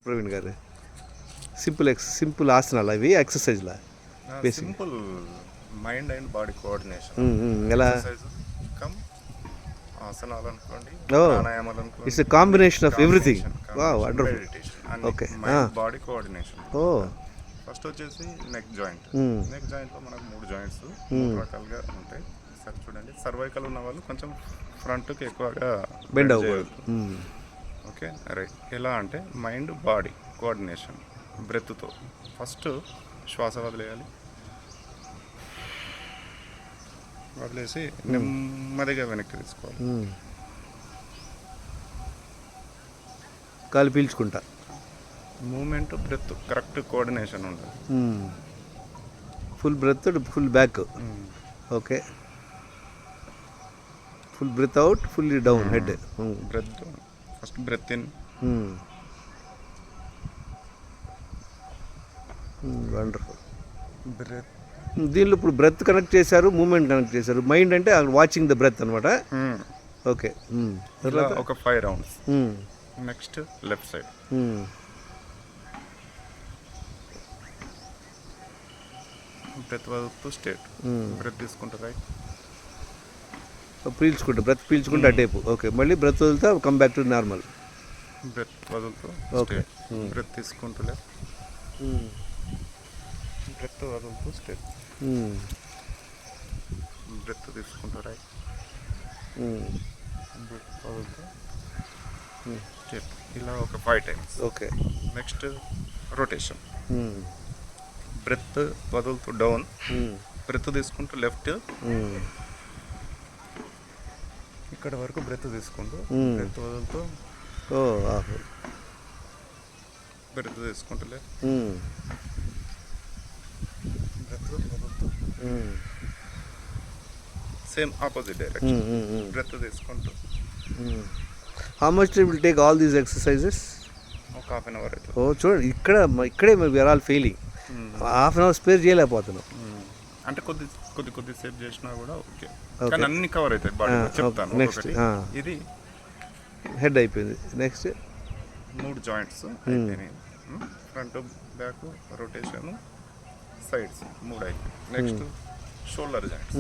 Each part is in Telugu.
ప్రవీణ్ గారు సింపుల్ ఆసనాలు అవి ఎక్సర్సైజ్లా basic simple mind and body coordination. ఎలా కమ్ ఆసనాలు అనుకోండి, ఓ ప్రాణాయామాలు అనుకోండి, it's a combination of everything. Wow wonderful. Meditation, okay mind body coordination. ఓ ఫస్ట్ వచ్చేసి నెక్ జాయింట్. నెక్ జాయింట్లో మనకు 3 జాయింట్స్ 3 రకాలుగా ఉంటాయి. సార్ చూడండి, సర్వైకల్ ఉన్న వాళ్ళు కొంచెం ఫ్రంట్కి ఎక్కువగా బెండ్ bend అవ్వకూడదు. చేయొద్దు. Okay right. ఎలా అంటే మైండ్ బాడీ కోఆర్డినేషన్ బ్రెత్తో ఫస్ట్ శ్వాస వదిలేయాలి. వదిలేసి నెమ్మదిగా వెనక్కి తీసుకోవాలి. కాలు పీల్చుకుంటా. మూమెంట్ బ్రెత్ కరెక్ట్ కోఆర్డినేషన్ ఉండాలి. Full breath full back. Okay full breath out full down head. Breath first breath in, wonderful. Breath దీనిలో ఇప్పుడు బ్రెత్ కనెక్ట్ చేశారు, మూమెంట్ కనెక్ట్ చేశారు. మైండ్ అంటే వాచింగ్ ద బ్రెత్ అనమాట. ఓకే తర్వాత ఒక 5 rounds. Next left side breath వదులుతూ స్టేట్. బ్రెత్ తీసుకుంటూ రైట్, పీల్చుకుంటా. బ్రెత్ పీల్చుకుంటే అటేపు. ఓకే మళ్ళీ బ్రెత్ వదులుతా come back to normal. Breath వదులుతూ ఓకే బ్రెత్ తీసుకుంటూ లెఫ్ట్, బ్రెత్ వదులుతూ స్టేట్, బ్రెత్ తీసుకుంటూ రైట్, బ్రెత్ వదులుతూ స్టేట్. ఇలా ఒక 5 times. Okay next rotation. Breath వదులుతూ డౌన్, బ్రెత్ తీసుకుంటూ లెఫ్ట్, ఇక్కడ వరకు బ్రెత్ తీసుకుంటూ బ్రెత్ వదులుతూ, బ్రెత్ తీసుకుంటూ లెఫ్ట్, బ్రెత్ వదులుతూ సేమ్ ఆపోజిట్ డైరెక్షన్. బ్రెత్ తీసుకుంటూ. How much will take all these exercises? ఒక హాఫ్ అన్ అవర్ అయితే. ఓ చూడండి, ఇక్కడే we're all failing. Half an hour spare చేయలేకపోతున్నాం. అంటే కొద్ది సేపు చేసినా కూడా ఓకే, కానీ అన్ని కవర్ అవుతాయి బాడీ. చెప్తాను. నెక్స్ట్ ఇది హెడ్ అయిపోయింది. నెక్స్ట్ 3 జాయింట్స్ అయిపోయినాయి. ఫ్రంట్ బ్యాక్ రొటేషన్ సైడ్స్ 3 అయిపోయి. Next shoulder joints.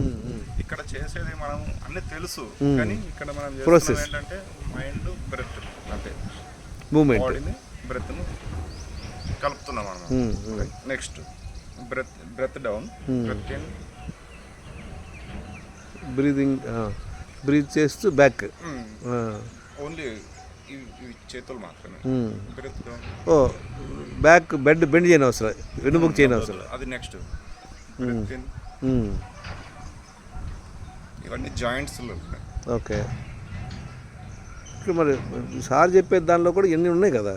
ఇక్కడ చేసేది మనం అన్ని తెలుసు, కానీ ఇక్కడ మనం చేసేది ఏంటంటే మైండ్ బ్రెత్, అంటే మూమెంట్, బాడీని బ్రెత్ను కలుపుతున్నాం మనం. Next breath down, breath in, breath చేస్తూ బ్యాక్. ఓన్లీ ఇవి చేతులు మాత్రమే. Breath down. ఓ బ్యాక్ బెండ్ చేయని అవసరం, వెనుముకు చేయని అవసరం. అది నెక్స్ట్ బ్రెత్ ఇన్. ఇవన్నీ జాయింట్స్లో ఉంటాయి. ఓకే ఇప్పుడు మరి సార్ చెప్పే దానిలో కూడా ఎన్ని ఉన్నాయి కదా.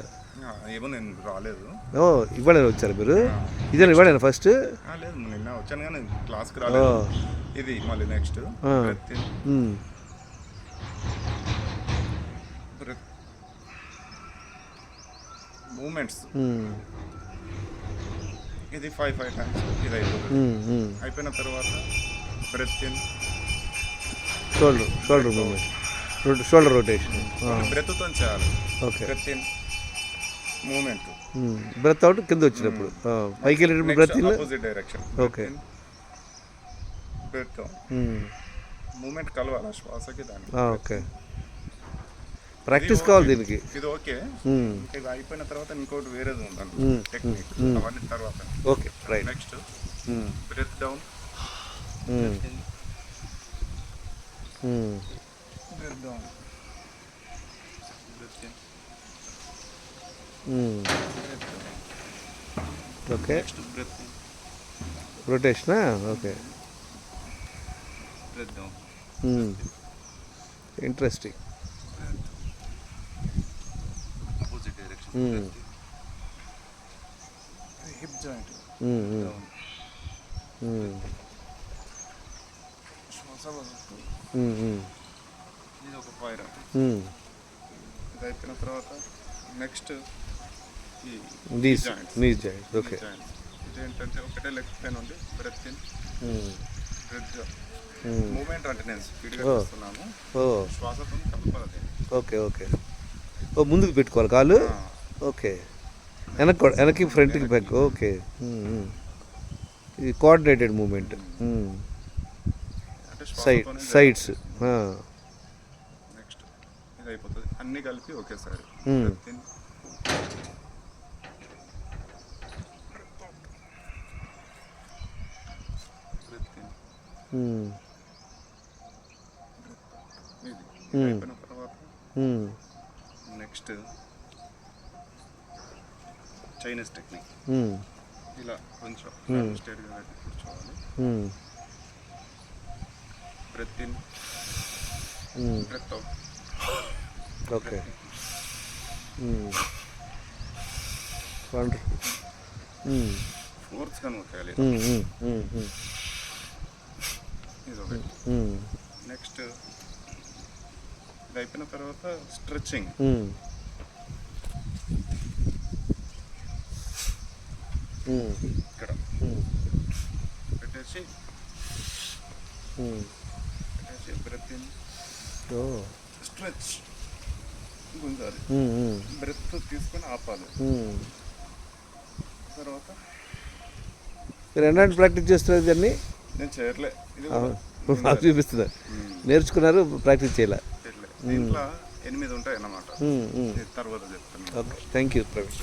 ఏమో నేను రాలేదు. ఓ ఇవ్వలేరు వచ్చారు మీరు? ఇదే ఇవ్వలేను ఫస్ట్. లేదు నిన్న వచ్చాను కానీ క్లాస్కి రాలేదు. ఇది మళ్ళీ next breath in, breath movements. ఇది 5 టైమ్స్. ఇది అయిపోతుంది. అయిపోయిన తర్వాత breath in, shoulder movement, shoulder rotation. బ్రెత్తో చేయాలి. Okay breath in, movement, breath out కింద వచ్చినప్పుడు పైకి వెళ్ళేటప్పుడు breath in, opposite direction. Okay breath movement కలవాలి శ్వాసకి దానికి. ఓకే ప్రాక్టీస్ కావాలి దీనికి. ఇది ఓకే. ఇది అయిపోయిన తర్వాత ఇంకోటి వేరేది ఉందండి టెక్నిక్, అవన్నీ తర్వాత. Okay right. Next breath down, breath down, breath in, breath down. Okay next breath in, రొటేషనా. Okay breath down, interesting. Opposite direction. Hip joint down, శ్వాస వదులుతూ. ఇది ఒక 5 రౌండ్స్. ఇది అయిపోయిన తర్వాత నెక్స్ట్ నీస్ జాయింట్స్. ఓకే ఇదేంటంటే ఒకటే లెగ్ పైన ఉండి బ్రెత్ ఇన్, బ్రెత్ మూమెంట్. అంటే నేను స్పీడ్గా చేస్తున్నాను, శ్వాసతో కలపాలి. Okay okay. ఓ ముందుకు పెట్టుకోవాలి కాలు. ఓకే వెనక్కి ఫ్రంట్కి బ్యాక్. ఓకే. ఇది కోఆర్డినేటెడ్ మూమెంట్. అంటే సైడ్స్. నెక్స్ట్ ఇది అయిపోతుంది, అన్నీ కలిపి ఒకేసారి. Hmm. Breath in. Breath in. ఇది అయిపోయిన తర్వాత నెక్స్ట్ చైనీస్ టెక్నిక్. ఇలా కొంచెం స్టేట్గా పెట్టి కూర్చోవాలి. Breath in, breath out. Okay. Wonderful. Force కనుక్కోవాలి. ఇది ఒకటి. నెక్స్ట్ ఇది అయిపోయిన తర్వాత స్ట్రెచ్చింగ్. ఇక్కడ పెట్టేసి బ్రెత్ ఇన్, స్ట్రెచ్ గుంజాలి, బ్రెత్ తీసుకొని ఆపాలి. తర్వాత మీరు ఎలాంటి ప్రాక్టీస్ చేస్తున్నారు దాన్ని? నేను చేయట్లే, ఇది నాకు చూపిస్తున్నా. నేర్చుకున్నారు, ప్రాక్టీస్ చేయాలి. దీంట్లో 8 ఉంటాయి అన్నమాట. తర్వాత చెప్తాను. Okay, thank you Praveen.